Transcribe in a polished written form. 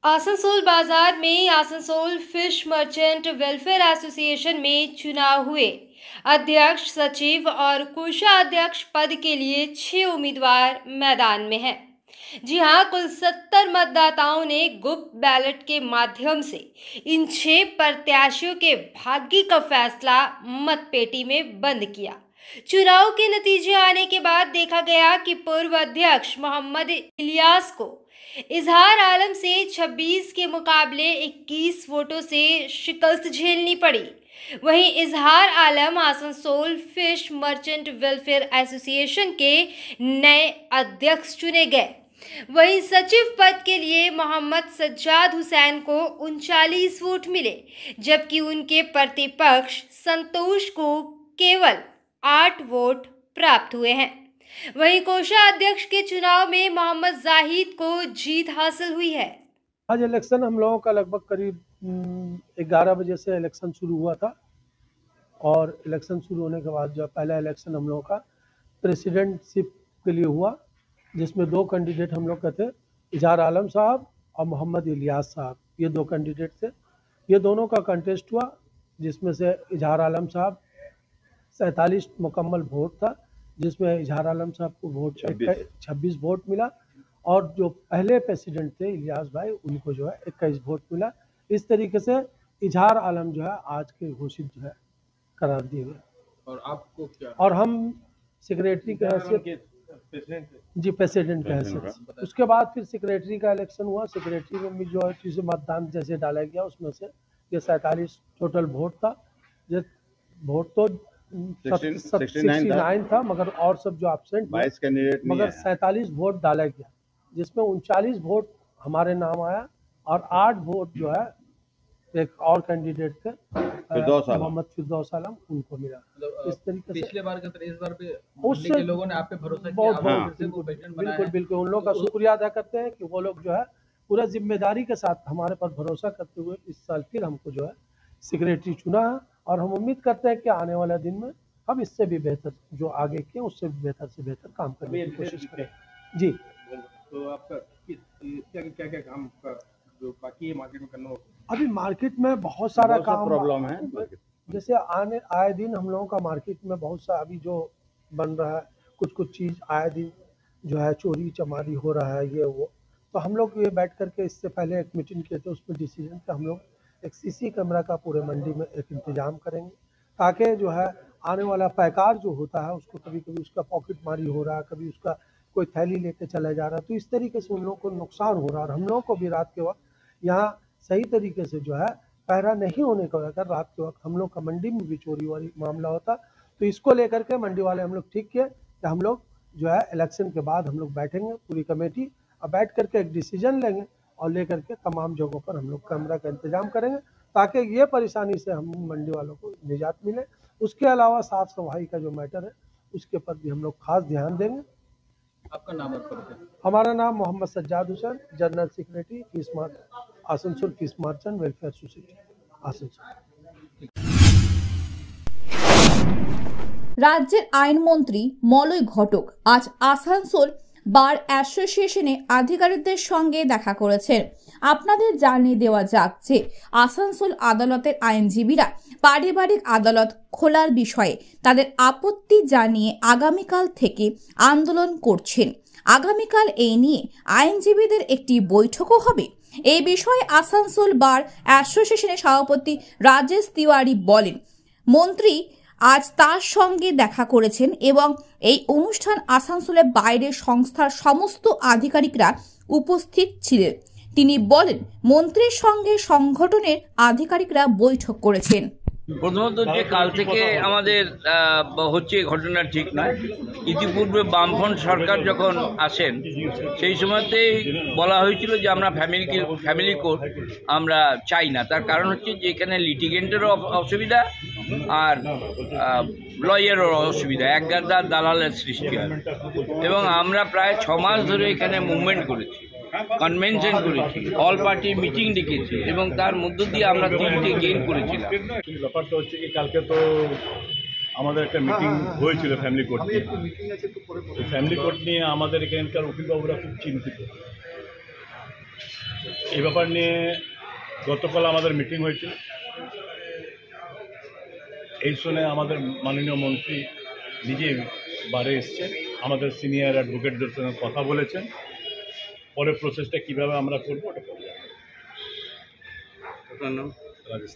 आसनसोल बाजार में Asansol fish merchant welfare association में चुनाव हुए। अध्यक्ष, सचिव और कोषाध्यक्ष पद के लिए 6 उम्मीदवार मैदान में हैं। जी हां, कुल 70 मतदाताओं ने गुप्त बैलेट के माध्यम से इन 6 प्रत्याशियों के भाग्य का फैसला मतपेटी में बंद किया। चुनाव के नतीजे आने के बाद देखा गया कि पूर्व अध्यक्ष मोहम्मद इलियास को इजहार आलम से 26 के मुकाबले 21 वोटों से शिकस्त झेलनी पड़ी। वहीं Izhar Alam Asansol fish merchant welfare association के नए अध्यक्ष चुने गए। वहीं सचिव पद के लिए मोहम्मद सज्जाद हुसैन को 39 वोट मिले, जबकि उनके प्रतिपक्ष संतोष को केवल 8 वोट प्राप्त हुए हैं। वहीं कोषाध्यक्ष के चुनाव में मोहम्मद जाहिद को जीत हासिल हुई है। आज इलेक्शन हम लोगों का लगभग करीब 11 बजे से इलेक्शन शुरू हुआ था और इलेक्शन शुरू होने के बाद जो पहला इलेक्शन हम लोगों का प्रेसिडेंटशिप के लिए हुआ, जिसमें 2 कैंडिडेट हम लोग का थे, इजहार आलम साहब और मोहम्मद इलियास साहब। ये 2 कैंडिडेट थे। ये दोनों का कंटेस्ट हुआ, जिसमें से इजहार आलम साहब 47 मुकम्मल वोट था, जिसमें इजहार आलम साहब को वोट 26 वोट मिला और जो पहले प्रेसिडेंट थे इलियास भाई, उनको जो है 21 वोट मिला। इस तरीके से इजहार आलम जो है आज के घोषित जो है करार दिए गए। और आपको क्या? और हम सेक्रेटरी का हैसियत जी प्रेसिडेंट का हैसियत। उसके बाद फिर सेक्रेटरी का इलेक्शन हुआ। सेक्रेटरी में भी जो है चीज़ें मतदान जैसे डाला गया, उसमें से ये 47 टोटल वोट था। ये वोट तो 69 था, मगर और सब जो एब्सेंट मगर 47 वोट डाला गया, जिसमें 39 वोट हमारे नाम आया और 8 वोट जो है एक और कैंडिडेट थे मोहम्मद फिरदौस आलम, उनको मिला। इस तरीके से पिछले बार का इस बार पे उससे लोगों ने आप पे भरोसा किया। बिल्कुल उन लोगों का शुक्रिया अदा करते हैं कि वो लोग जो है पूरा जिम्मेदारी के साथ हमारे पर भरोसा करते हुए इस साल फिर हमको जो है सेक्रेटरी चुना है और हम उम्मीद करते हैं कि आने वाले दिन में हम इससे भी बेहतर जो आगे किए उससे भी बेहतर से बेहतर काम करने की कोशिश करें। जी, तो आपका क्या काम का जो बाकी है मार्केट में करना होगा? अभी मार्केट में बहुत सारा काम प्रॉब्लम है। जैसे आए दिन हम लोगों का मार्केट में बहुत सा अभी जो बन रहा है, कुछ चीज़ आए दिन जो है चोरी चमारी हो रहा है, ये वो। तो हम लोग ये बैठ करके इससे पहले एक मीटिंग किए थे, उसमें डिसीजन कि हम लोग एक सीसी कैमरा का पूरे मंडी में एक इंतजाम करेंगे, ताकि जो है आने वाला पैकार जो होता है उसको कभी कभी उसका पॉकेट मारी हो रहा है, कभी उसका कोई थैली लेके चला जा रहा है, तो इस तरीके से उन लोगों को नुकसान हो रहा है। और हम लोगों को भी रात के वक्त यहाँ सही तरीके से जो है पहरा नहीं होने को लेकर रात के वक्त हम लोग का मंडी में भी चोरी वाली मामला होता, तो इसको लेकर के मंडी वाले हम लोग ठीक किए कि हम लोग जो है इलेक्शन के बाद हम लोग बैठेंगे पूरी कमेटी और बैठ करके एक डिसीजन लेंगे और लेकर के तमाम जगहों पर हम लोग कैमरा का इंतजाम करेंगे, ताकि ये परेशानी से हम मंडी वालों को निजात मिले। उसके अलावा साफ सफाई का जो मैटर है उसके पर भी हम लोग खास ध्यान देंगे। आपका नाम और? हमारा नाम Mohammad Sajjad Hussain, general secretary Asansol fish merchant welfare society Asansol. রাজ্যের আইনমন্ত্রী মলয় ঘটক আজ আসানসোল বার অ্যাসোসিয়েশনে আধিকারিকদের সঙ্গে দেখা করেছেন। আপনাদের জানিয়ে দেওয়া যাক যে আসানসোল আদালতের আইনজীবীরা পারিবারিক আদালত খোলার বিষয়ে তাদের আপত্তি জানিয়ে আগামীকাল থেকে আন্দোলন করছেন। আগামীকাল এই নিয়ে আইনজীবীদের একটি বৈঠকও হবে। এই বিষয়ে আসানসোল বার অ্যাসোসিয়েশনের সভাপতি রাজেশ তিওয়ারি বলেন, মন্ত্রী আজ তার সঙ্গে দেখা করেছেন এবং এই অনুষ্ঠান আসানসোলের বাইরের সংস্থার সমস্ত আধিকারিকরা উপস্থিত ছিলেন। তিনি বলেন, মন্ত্রীর সঙ্গে সংগঠনের আধিকারিকরা বৈঠক করেছেন। প্রথমত যে কাল থেকে আমাদের হচ্ছে ঘটনা ঠিক নয়। ইতিপূর্বে বামফ্রন্ট সরকার যখন আসেন সেই সময়তেই বলা হয়েছিল যে আমরা ফ্যামিলি কোর্ট আমরা চাই না। তার কারণ হচ্ছে যে এখানে লিটিগেন্টেরও অসুবিধা আর লয়ারেরও অসুবিধা, একগাদা দালালের সৃষ্টি হয়। এবং আমরা প্রায় 6 মাস ধরে এখানে মুভমেন্ট করেছি, কনভেনশন করেছি, অল পার্টি মিটিং ডেকেছি এবং তার মধ্য দিয়ে আমরা 3টে গেইন করেছিলাম। ব্যাপারটা হচ্ছে কি, কালকে তো আমাদের একটা মিটিং হয়েছিল ফ্যামিলি কোর্ট নিয়ে। ফ্যামিলি কোর্ট নিয়ে আমাদের এখানকার উকিলবাবুরা খুব চিন্তিত। এই ব্যাপার নিয়ে গতকাল আমাদের মিটিং হয়েছিল। এই শুনে আমাদের মাননীয় মন্ত্রী নিজেই বারে এসছেন, আমাদের সিনিয়র অ্যাডভোকেটদের সঙ্গে কথা বলেছেন, পরে প্রসেসটা কীভাবে আমরা করবো ওটা করবো। আপনার নাম? রাজেশ।